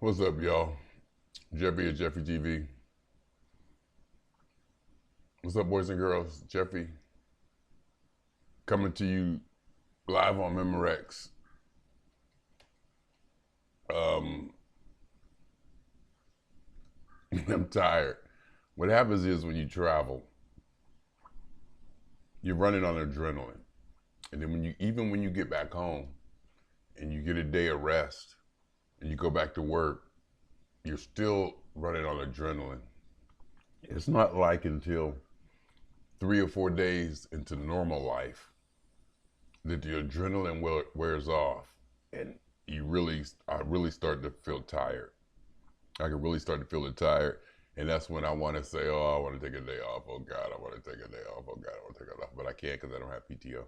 What's up, y'all? Jeffy at Jeffy TV. What's up, boys and girls? Jeffy coming to you live on Memorex. Um, I'm tired. What happens is when you travel, you're running on adrenaline, and then when you get back home and you get a day of rest and you go back to work, you're still running on adrenaline. It's not like until 3 or 4 days into normal life that the adrenaline wears off, and I really start to feel tired. I can really start to feel tired, and that's when I want to say, "Oh, I want to take a day off. Oh God, I want to take a day off. Oh God, I want to take a day off," but I can't because I don't have PTO.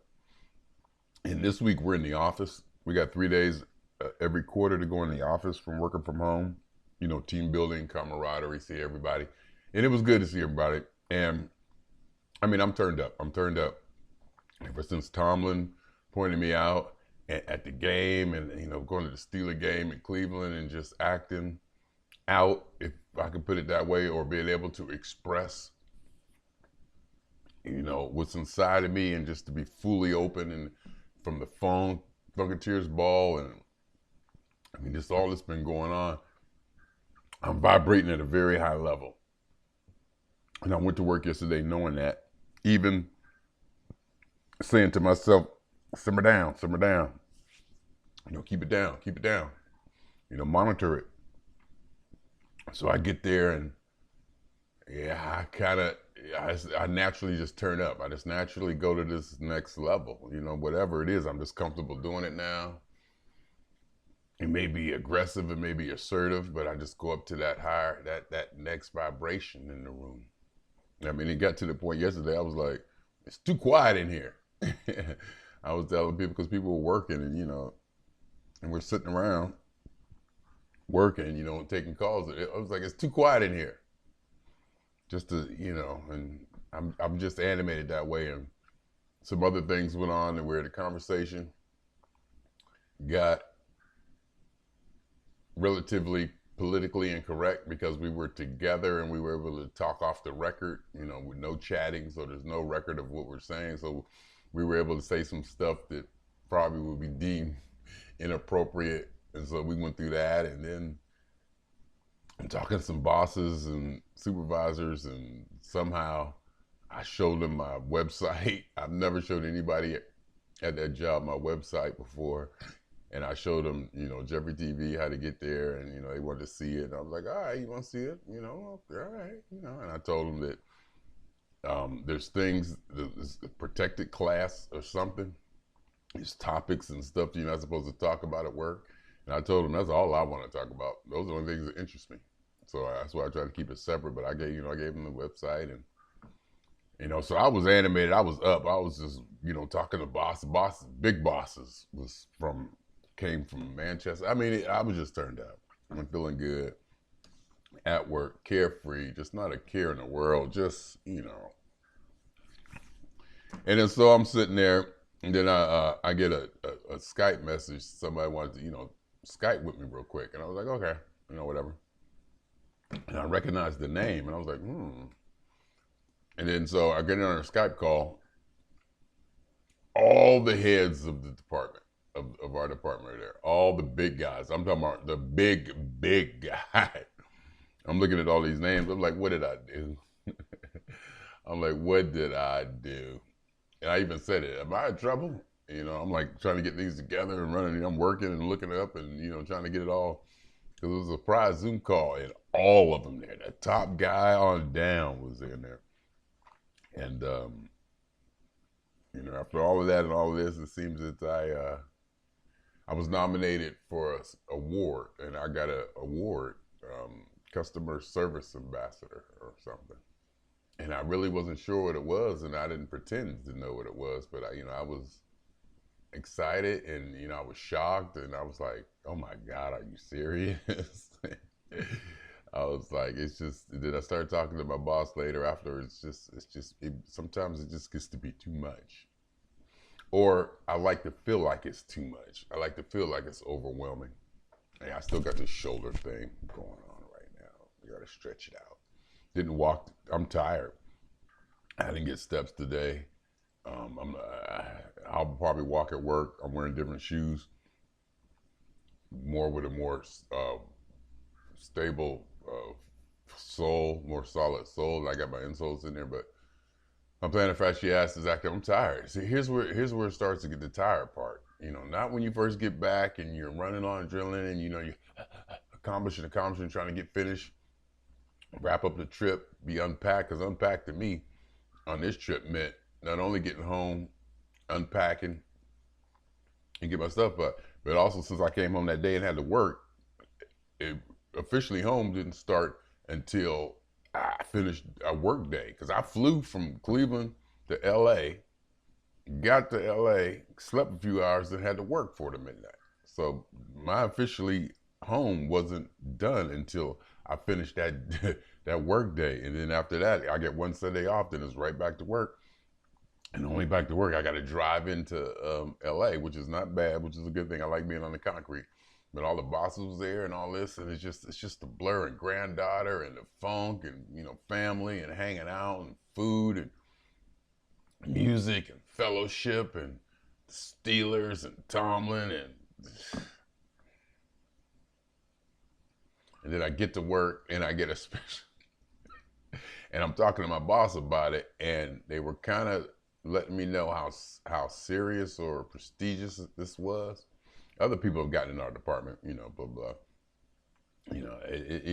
And this week we're in the office. We got 3 days every quarter to go in the office from working from home. You know, team building, camaraderie, see everybody, and it was good to see everybody. And I mean, I'm turned up. I'm turned up. Ever since Tomlin pointed me out at the game, and going to the Steeler game in Cleveland and just acting out, if I could put it that way, or being able to express, what's inside of me, and just to be fully open, and from the phone, Funketeers ball, and I mean, just all that's been going on, I'm vibrating at a very high level. And I went to work yesterday knowing that, even saying to myself, simmer down, simmer down. Keep it down, keep it down. Monitor it. So I get there, and yeah, I naturally just turn up. I just naturally go to this next level. Whatever it is, I'm just comfortable doing it now. It may be aggressive, it may be assertive, but I just go up to that higher, that next vibration in the room. I mean, it got to the point yesterday, I was like, it's too quiet in here. I was telling people, because people were working, and we're sitting around working, taking calls. I was like, it's too quiet in here. Just to, and I'm just animated that way. And some other things went on, and where the conversation got relatively politically incorrect, because we were together and we were able to talk off the record, with no chatting, so there's no record of what we're saying. So we were able to say some stuff that probably would be deemed inappropriate, and so we went through that. And then I'm talking to some bosses and supervisors, and somehow I showed them my website. I've never showed anybody at that job my website before. And I showed them, Jeffery TV, how to get there, and they wanted to see it. And I was like, all right, you want to see it? All right, And I told them that there's things, there's a protected class or something. There's topics and stuff you're not supposed to talk about at work. And I told them that's all I want to talk about. Those are the only things that interest me. So that's why I try to keep it separate. But I gave them the website, and so I was animated. I was up. I was just, talking to bosses, big bosses, came from Manchester. I mean, I was just turned up. I'm feeling good at work, carefree, just not a care in the world, just. And then so I'm sitting there, and then I get a Skype message. Somebody wanted to, Skype with me real quick, and I was like, okay, whatever. And I recognized the name, and I was like, And then so I get on a Skype call. All the heads of the department, of our department are there. All the big guys. I'm talking about the big guy. I'm looking at all these names. I'm like, what did I do? I'm like, what did I do? And I even said it. Am I in trouble? I'm like trying to get things together and running. I'm working and looking it up, and trying to get it all. Because it was a surprise Zoom call, and all of them there. The top guy on down was in there. And after all of that and all of this, it seems that I was nominated for an award, and I got an award, customer service ambassador or something. And I really wasn't sure what it was, and I didn't pretend to know what it was, but I was excited, and I was shocked, and I was like, oh my God, are you serious? I was like, it's just. Then I started talking to my boss later after. Sometimes it just gets to be too much, or I like to feel like it's too much. I like to feel like it's overwhelming. Yeah, I still got this shoulder thing going on right now. I gotta stretch it out. Didn't walk. I'm tired. I didn't get steps today. I'll probably walk at work. I'm wearing different shoes, more with a more stable sole, more solid sole. I got my insoles in there, but my plantar fasciitis is active. I'm tired. See, here's where it starts to get the tired part. You know, not when you first get back and you're running on adrenaline and you know you accomplishing, trying to get finished, wrap up the trip, be unpacked. Because unpacked to me on this trip meant not only getting home, unpacking, and get my stuff up, but also since I came home that day and had to work, it officially home didn't start until I finished a work day. Because I flew from Cleveland to LA, got to LA, slept a few hours, then had to work 4 to midnight. So my officially home wasn't done until I finished that that work day. And then after that, I get one Sunday off, then it's right back to work. And only back to work, I got to drive into LA, which is not bad, which is a good thing. I like being on the concrete. But all the bosses was there and all this, and it's just a blur, and granddaughter and the funk and, you know, family and hanging out and food and music and fellowship and Steelers and Tomlin and then I get to work and I get a special and I'm talking to my boss about it, and they were kind of letting me know how serious or prestigious this was. Other people have gotten in our department, you know, blah blah. You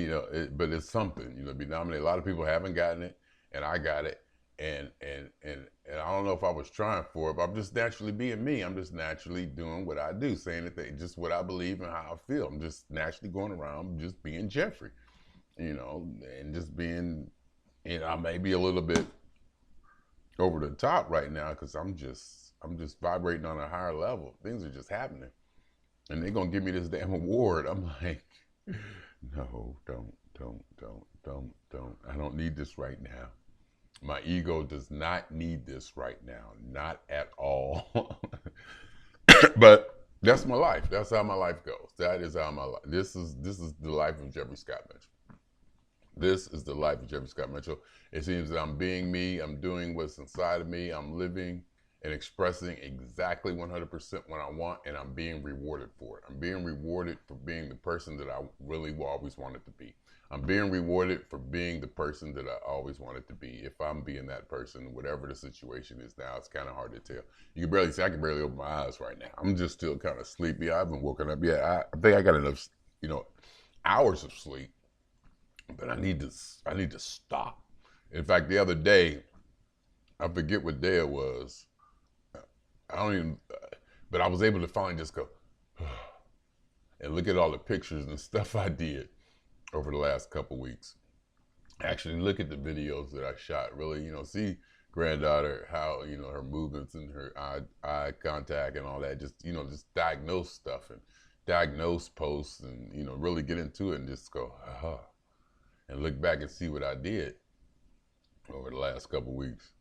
know, but it's something. You know, be nominated. A lot of people haven't gotten it, and I got it. And I don't know if I was trying for it, but I'm just naturally being me. I'm just naturally doing what I do, saying the thing, just what I believe and how I feel. I'm just naturally going around, just being Jeffrey, you know, and just being, you know, I may be a little bit over the top right now because I'm just vibrating on a higher level. Things are just happening. And they're gonna give me this damn award. I'm like, no, don't. I don't need this right now. My ego does not need this right now, not at all. But that's my life. That's how my life goes. That is how my life. This is the life of Jeffery Scott Mitchell. This is the life of Jeffery Scott Mitchell. It seems that I'm being me. I'm doing what's inside of me. I'm living and expressing exactly 100% what I want, and I'm being rewarded for it. I'm being rewarded for being the person that I really always wanted to be. I'm being rewarded for being the person that I always wanted to be. If I'm being that person, whatever the situation is now, it's kind of hard to tell. You can barely see, I can barely open my eyes right now. I'm just still kind of sleepy. I haven't woken up yet. I think I got enough, you know, hours of sleep, but I need to stop. In fact, the other day, I forget what day it was. I don't even, but I was able to finally just go and look at all the pictures and stuff I did over the last couple weeks. Actually look at the videos that I shot, really, you know, see granddaughter, how, you know, her movements and her eye contact and all that, just, you know, just diagnose stuff and diagnose posts and, you know, really get into it and just go, and look back and see what I did over the last couple weeks.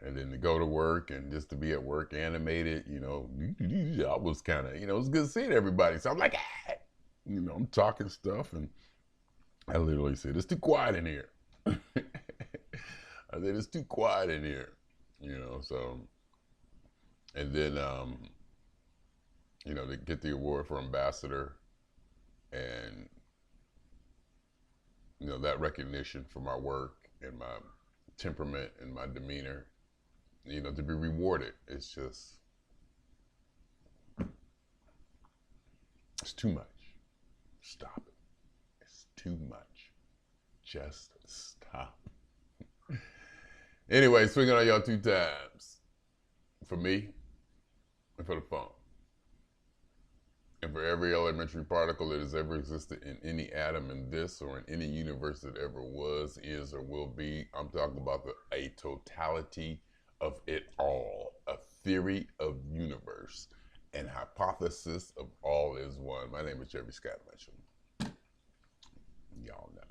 And then to go to work and just to be at work animated, you know, I was kind of, you know, it was good seeing everybody. So I'm like, you know, I'm talking stuff, and I literally said, it's too quiet in here. I said, it's too quiet in here, you know, so, and then, you know, to get the award for ambassador and, you know, that recognition for my work and my temperament and my demeanor, you know, to be rewarded, it's just, it's too much. Stop it. It's too much. Just stop. Anyway, swinging on y'all 2 times. For me and for the phone. And for every elementary particle that has ever existed in any atom in this or in any universe that ever was, is, or will be, I'm talking about a totality of it all, a theory of universe, and hypothesis of all is one. My name is Jeffery Scott Mitchell. Y'all know.